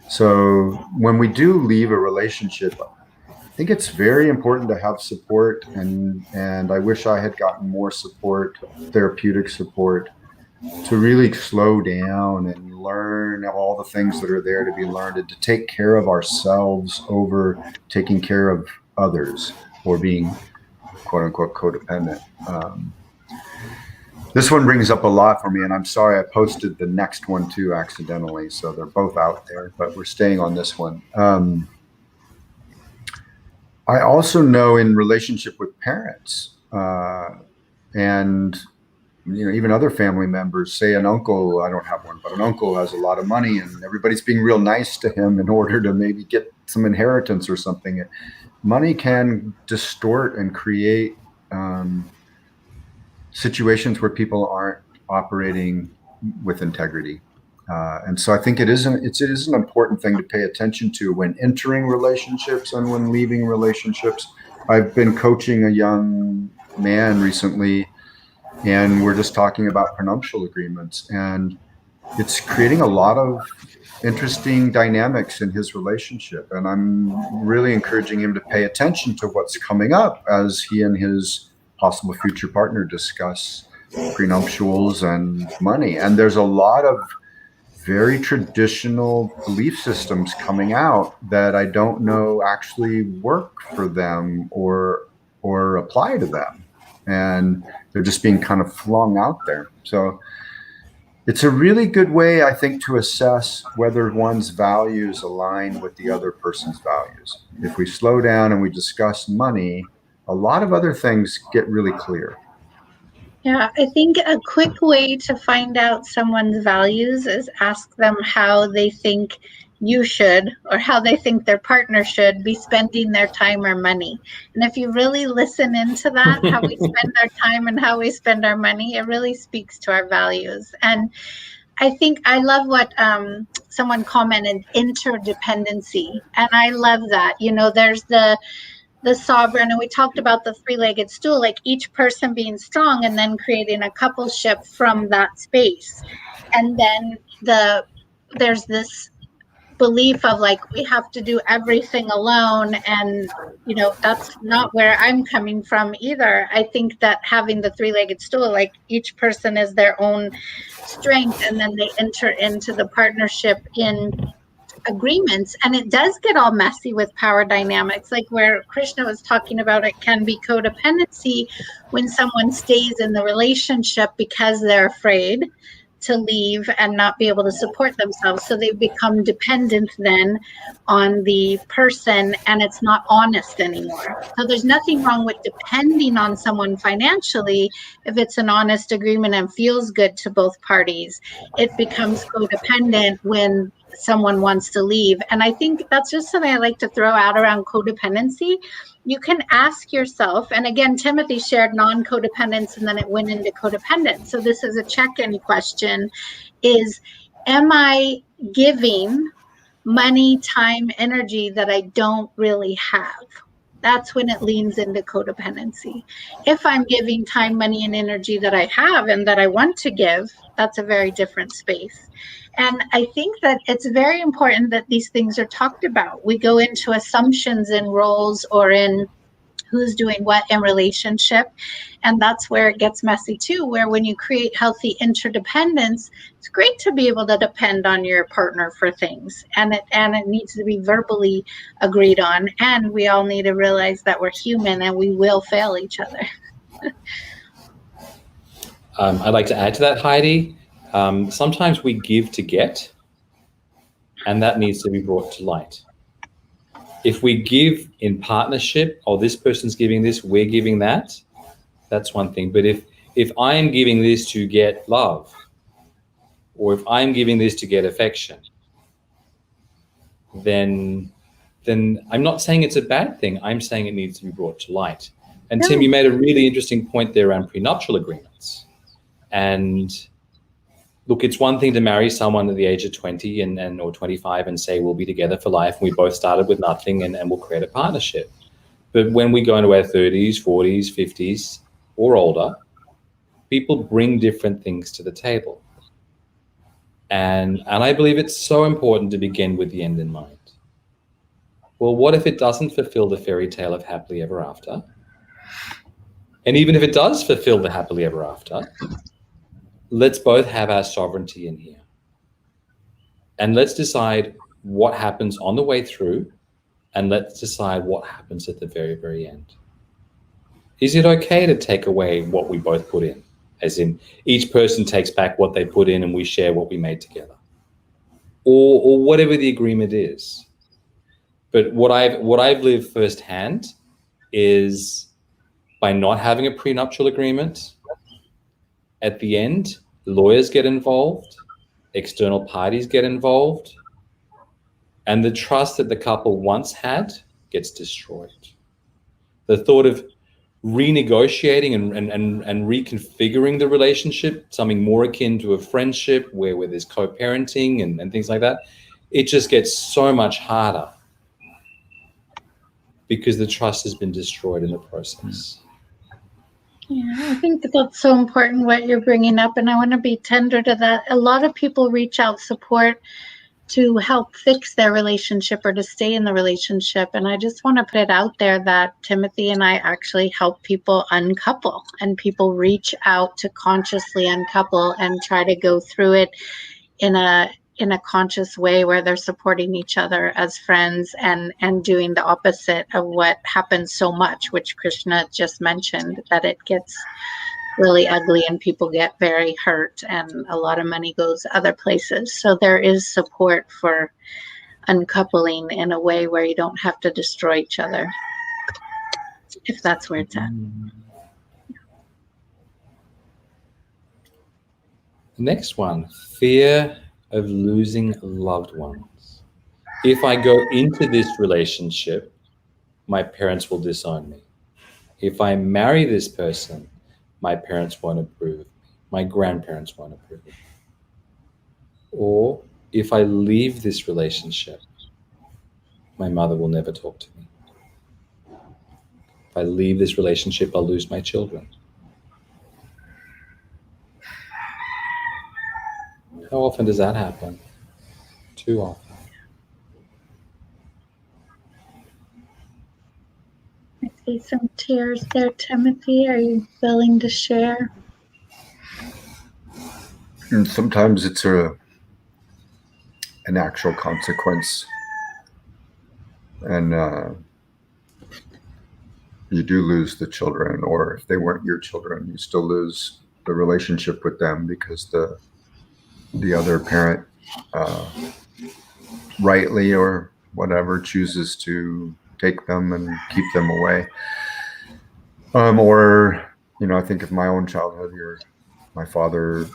So when we do leave a relationship, I think it's very important to have support, and I wish I had gotten more support, therapeutic support. to really slow down and learn all the things that are there to be learned, and to take care of ourselves over taking care of others, or being quote unquote codependent. This one brings up a lot for me, and I'm sorry I posted the next one too accidentally, so they're both out there, but we're staying on this one. I also know in relationship with parents, and even other family members, say an uncle, I don't have one, but an uncle has a lot of money and everybody's being real nice to him in order to maybe get some inheritance or something. Money can distort and create situations where people aren't operating with integrity. And so I think it is an important thing to pay attention to when entering relationships and when leaving relationships. I've been coaching a young man recently, and we're just talking about prenuptial agreements, and it's creating a lot of interesting dynamics in his relationship. And I'm really encouraging him to pay attention to what's coming up as he and his possible future partner discuss prenuptials and money. And there's a lot of very traditional belief systems coming out that I don't know actually work for them or apply to them. And they're just being kind of flung out there. So it's a really good way, I think, to assess whether one's values align with the other person's values. If we slow down and we discuss money, a lot of other things get really clear. Yeah, I think a quick way to find out someone's values is ask them how they think you should, or how they think their partner should be spending their time or money. And if you really listen into that, how we spend our time and how we spend our money, it really speaks to our values. And I think I love what someone commented, interdependency. And I love that. There's the sovereign, and we talked about the three-legged stool, like each person being strong and then creating a coupleship from that space. And then there's this belief of like, we have to do everything alone. And, that's not where I'm coming from either. I think that having the three-legged stool, like each person is their own strength, and then they enter into the partnership in agreements. And it does get all messy with power dynamics, like where Krishna was talking about. It can be codependency when someone stays in the relationship because they're afraid to leave and not be able to support themselves. So they become dependent then on the person, and it's not honest anymore. So there's nothing wrong with depending on someone financially if it's an honest agreement and feels good to both parties. It becomes codependent when someone wants to leave. And I think that's just something I like to throw out around codependency. You can ask yourself, and again, Timothy shared non-codependence and then it went into codependence. So this is a check-in question, is, am I giving money, time, energy that I don't really have? That's when it leans into codependency. If I'm giving time, money, and energy that I have and that I want to give, that's a very different space. And I think that it's very important that these things are talked about. We go into assumptions in roles or in who's doing what in relationship. And that's where it gets messy too, where when you create healthy interdependence, it's great to be able to depend on your partner for things. And it needs to be verbally agreed on. And we all need to realize that we're human and we will fail each other. I'd like to add to that, Heidi. Sometimes we give to get, and that needs to be brought to light. If we give in partnership, oh, this person's giving this, we're giving that, that's one thing. But if I am giving this to get love, or if I'm giving this to get affection, then I'm not saying it's a bad thing. I'm saying it needs to be brought to light. And Tim, you made a really interesting point there around prenuptial agreements. And look, it's one thing to marry someone at the age of 20 or 25 and say we'll be together for life, and we both started with nothing and we'll create a partnership. But when we go into our 30s, 40s, 50s, or older, people bring different things to the table. And I believe it's so important to begin with the end in mind. Well, what if it doesn't fulfill the fairy tale of happily ever after? And even if it does fulfill the happily ever after, let's both have our sovereignty in here. And let's decide what happens on the way through, and let's decide what happens at the very, very end. Is it okay to take away what we both put in? As in, each person takes back what they put in and we share what we made together. Or whatever the agreement is. But what I've lived firsthand is by not having a prenuptial agreement, at the end, lawyers get involved, external parties get involved, and the trust that the couple once had gets destroyed. The thought of renegotiating and reconfiguring the relationship, something more akin to a friendship where there's co-parenting and things like that, it just gets so much harder because the trust has been destroyed in the process. Yeah, I think that's so important what you're bringing up, and I want to be tender to that. A lot of people reach out support to help fix their relationship or to stay in the relationship. And I just want to put it out there that Timothy and I actually help people uncouple, and people reach out to consciously uncouple and try to go through it in a conscious way where they're supporting each other as friends and doing the opposite of what happens so much, which Krishna just mentioned, that it gets really ugly and people get very hurt and a lot of money goes other places. So there is support for uncoupling in a way where you don't have to destroy each other, if that's where it's at. The next one, fear of losing loved ones. If I go into this relationship, my parents will disown me. If I marry this person, my parents won't approve of me. My grandparents won't approve of me. Or if I leave this relationship, my mother will never talk to me. If I leave this relationship, I'll lose my children. How often does that happen? Too often. I see some tears there, Timothy. Are you willing to share? And sometimes it's an actual consequence, and you do lose the children, or if they weren't your children, you still lose the relationship with them because the other parent, rightly or whatever, chooses to take them and keep them away. Or, I think of my own childhood. My father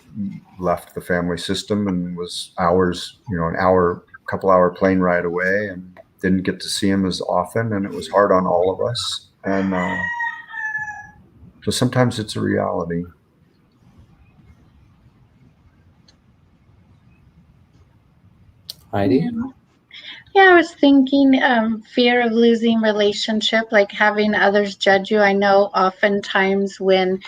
left the family system and was hours, couple hour plane ride away, and didn't get to see him as often, and it was hard on all of us. And so sometimes it's a reality. Heidi? Yeah, I was thinking fear of losing relationship, like having others judge you. I know oftentimes when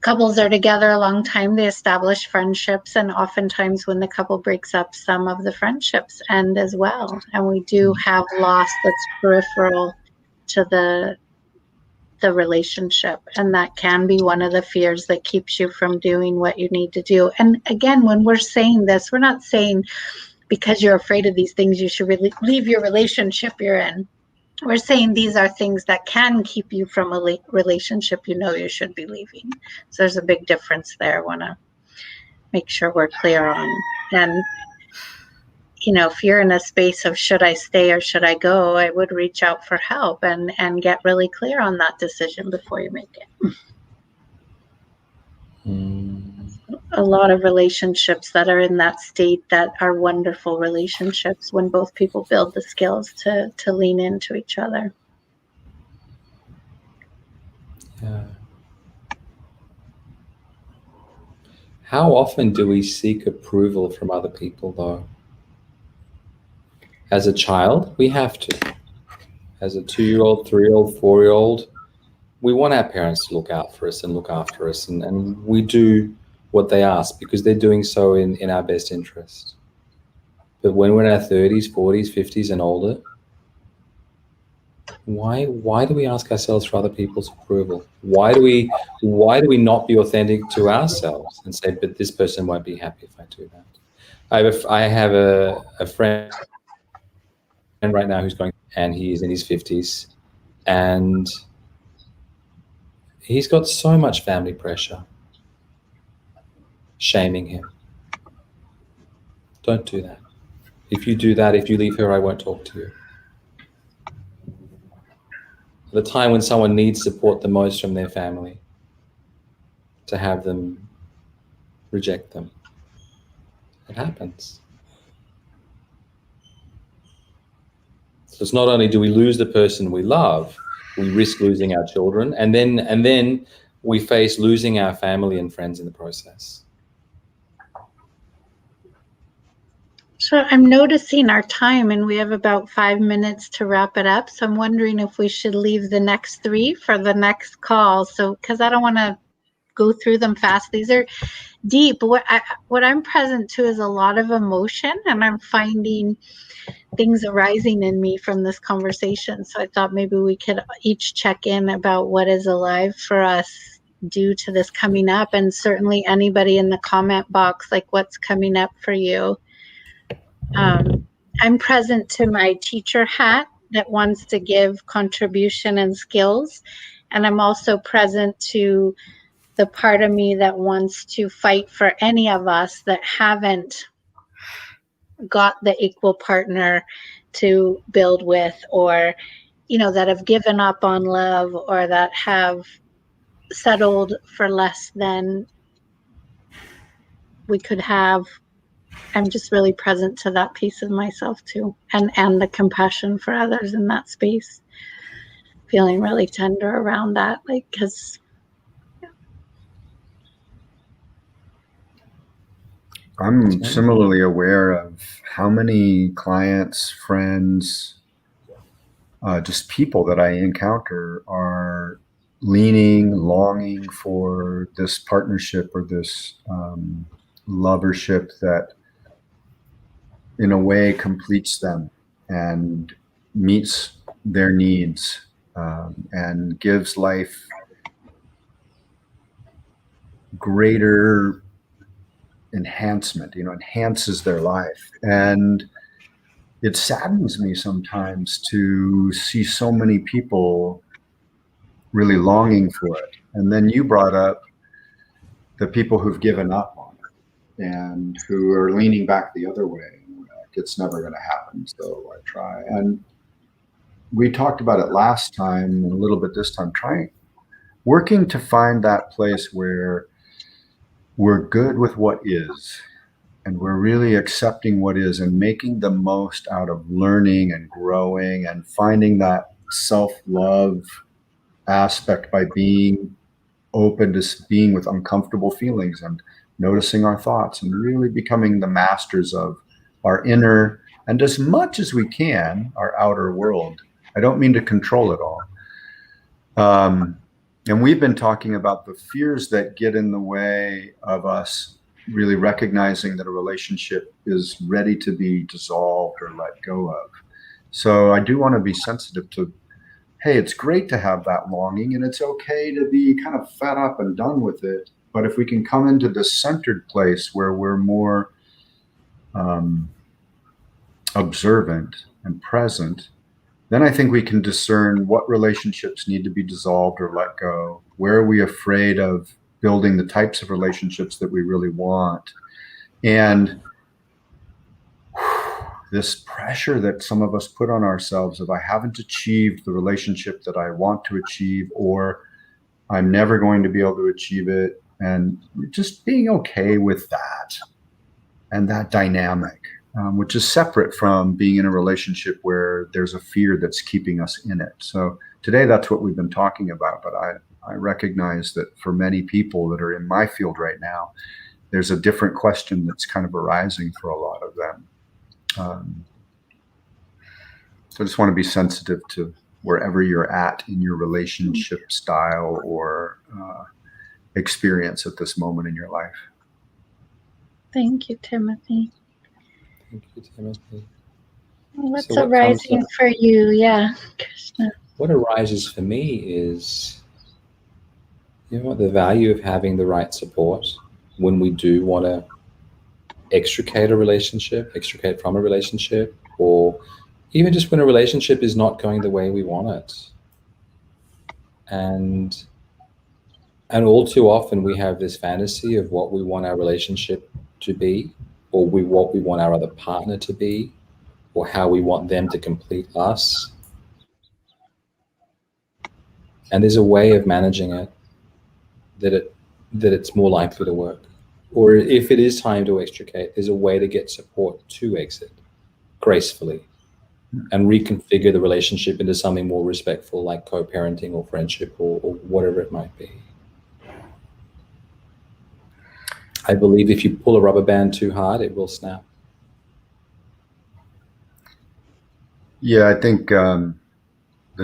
couples are together a long time, they establish friendships, and oftentimes when the couple breaks up, some of the friendships end as well. And we do have loss that's peripheral to the relationship, and that can be one of the fears that keeps you from doing what you need to do. And again, when we're saying this, we're not saying because you're afraid of these things you should really leave your relationship you're in. We're saying these are things that can keep you from a relationship you should be leaving. So there's a big difference there. I want to make sure we're clear on. And if you're in a space of should I stay or should I go, I would reach out for help and get really clear on that decision before you make it. A lot of relationships that are in that state that are wonderful relationships when both people build the skills to lean into each other. Yeah. How often do we seek approval from other people, though? As a child, we have to. As a 2-year-old, 3-year-old, 4-year-old, we want our parents to look out for us and look after us, and we do what they ask because they're doing so in our best interest. But when we're in our 30s, 40s, 50s, and older, Why do we ask ourselves for other people's approval? Why do we not be authentic to ourselves and say, but this person won't be happy if I do that? I have a friend right now who's going, and he's in his 50s, and he's got so much family pressure shaming him. Don't do that. If you do that, if you leave her, I won't talk to you. At the time when someone needs support the most from their family, to have them reject them. It happens. So it's not only do we lose the person we love, we risk losing our children, and then we face losing our family and friends in the process. So I'm noticing our time, and we have about 5 minutes to wrap it up. So I'm wondering if we should leave the next 3 for the next call. So, because I don't want to go through them fast. These are deep. What I'm present to is a lot of emotion, and I'm finding things arising in me from this conversation. So I thought maybe we could each check in about what is alive for us due to this coming up, and certainly anybody in the comment box, like what's coming up for you. I'm present to my teacher hat that wants to give contribution and skills, and I'm also present to the part of me that wants to fight for any of us that haven't got the equal partner to build with, or that have given up on love, or that have settled for less than we could have. I'm just really present to that piece of myself too, and the compassion for others in that space, feeling really tender around that, like, because I'm similarly aware of how many clients, friends, just people that I encounter are longing for this partnership or this lovership that in a way completes them and meets their needs and gives life greater enhancement, enhances their life. And it saddens me sometimes to see so many people really longing for it. And then you brought up the people who've given up on it and who are leaning back the other way. Like, it's never going to happen, so I try. And we talked about it last time and a little bit this time, working to find that place where we're good with what is, and we're really accepting what is and making the most out of learning and growing and finding that self-love aspect by being open to being with uncomfortable feelings and noticing our thoughts and really becoming the masters of our inner and, as much as we can, our outer world. I don't mean to control it all. And we've been talking about the fears that get in the way of us really recognizing that a relationship is ready to be dissolved or let go of. So I do want to be sensitive to, hey, it's great to have that longing, and it's okay to be kind of fed up and done with it. But if we can come into this centered place where we're more observant and present, then I think we can discern what relationships need to be dissolved or let go. Where are we afraid of building the types of relationships that we really want? And this pressure that some of us put on ourselves of, I haven't achieved the relationship that I want to achieve, or I'm never going to be able to achieve it. And just being okay with that and that dynamic, which is separate from being in a relationship where there's a fear that's keeping us in it. So today, that's what we've been talking about. But I recognize that for many people that are in my field right now, there's a different question that's kind of arising for a lot of them. So I just want to be sensitive to wherever you're at in your relationship style or experience at this moment in your life. Thank you, Timothy. Thank you, Timothy. What's arising for you? Yeah, Krishna. what arises for me is, the value of having the right support when we do want to extricate from a relationship, or even just when a relationship is not going the way we want it. And all too often we have this fantasy of what we want our relationship to be, or what we want our other partner to be, or how we want them to complete us. And there's a way of managing it that it's more likely to work. Or if it is time to extricate, there's a way to get support to exit gracefully and reconfigure the relationship into something more respectful, like co-parenting or friendship or whatever it might be. I believe if you pull a rubber band too hard, it will snap. Yeah, I think the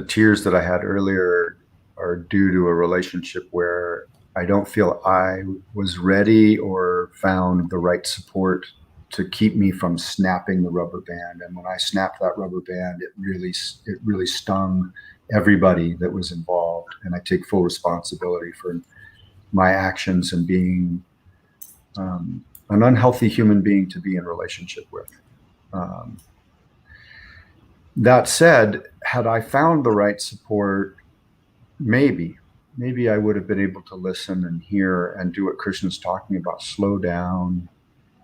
tears that I had earlier are due to a relationship where I don't feel I was ready or found the right support to keep me from snapping the rubber band. And when I snapped that rubber band, it really stung everybody that was involved. And I take full responsibility for my actions and being an unhealthy human being to be in relationship with. That said, had I found the right support, maybe I would have been able to listen and hear and do what Krishna's talking about, slow down,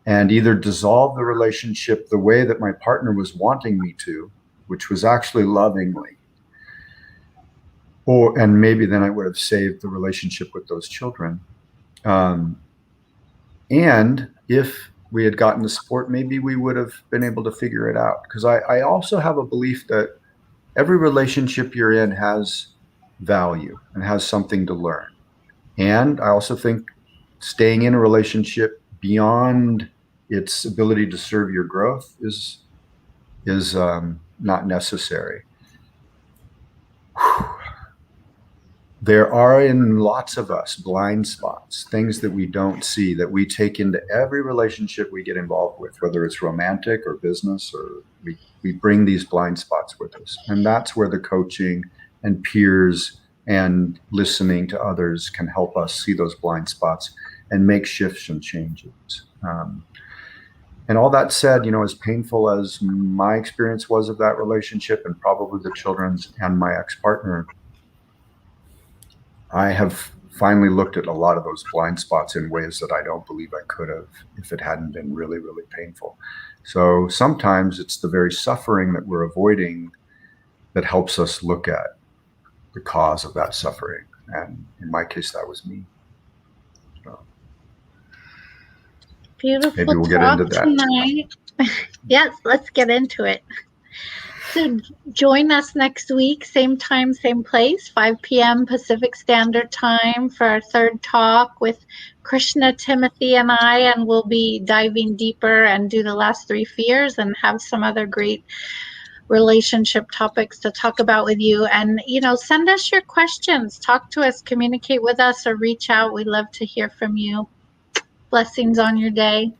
and either dissolve the relationship the way that my partner was wanting me to, which was actually lovingly, and maybe then I would have saved the relationship with those children. And if we had gotten the support, maybe we would have been able to figure it out. Because I also have a belief that every relationship you're in has value and has something to learn. And I also think staying in a relationship beyond its ability to serve your growth is not necessary. There are in lots of us blind spots, things that we don't see, that we take into every relationship we get involved with, whether it's romantic or business, or we bring these blind spots with us. And that's where the coaching and peers and listening to others can help us see those blind spots and make shifts and changes. And all that said, as painful as my experience was of that relationship, and probably the children's and my ex-partner, I have finally looked at a lot of those blind spots in ways that I don't believe I could have if it hadn't been really, really painful. So sometimes it's the very suffering that we're avoiding that helps us look at the cause of that suffering. And in my case, that was me. So Beautiful. Maybe we'll get into that tonight. Yes, let's get into it. So join us next week, same time, same place, 5 p.m. Pacific Standard Time for our third talk with Krishna, Timothy, and I, and we'll be diving deeper and do the last 3 fears and have some other great relationship topics to talk about with you. And, send us your questions, talk to us, communicate with us, or reach out. We'd love to hear from you. Blessings on your day.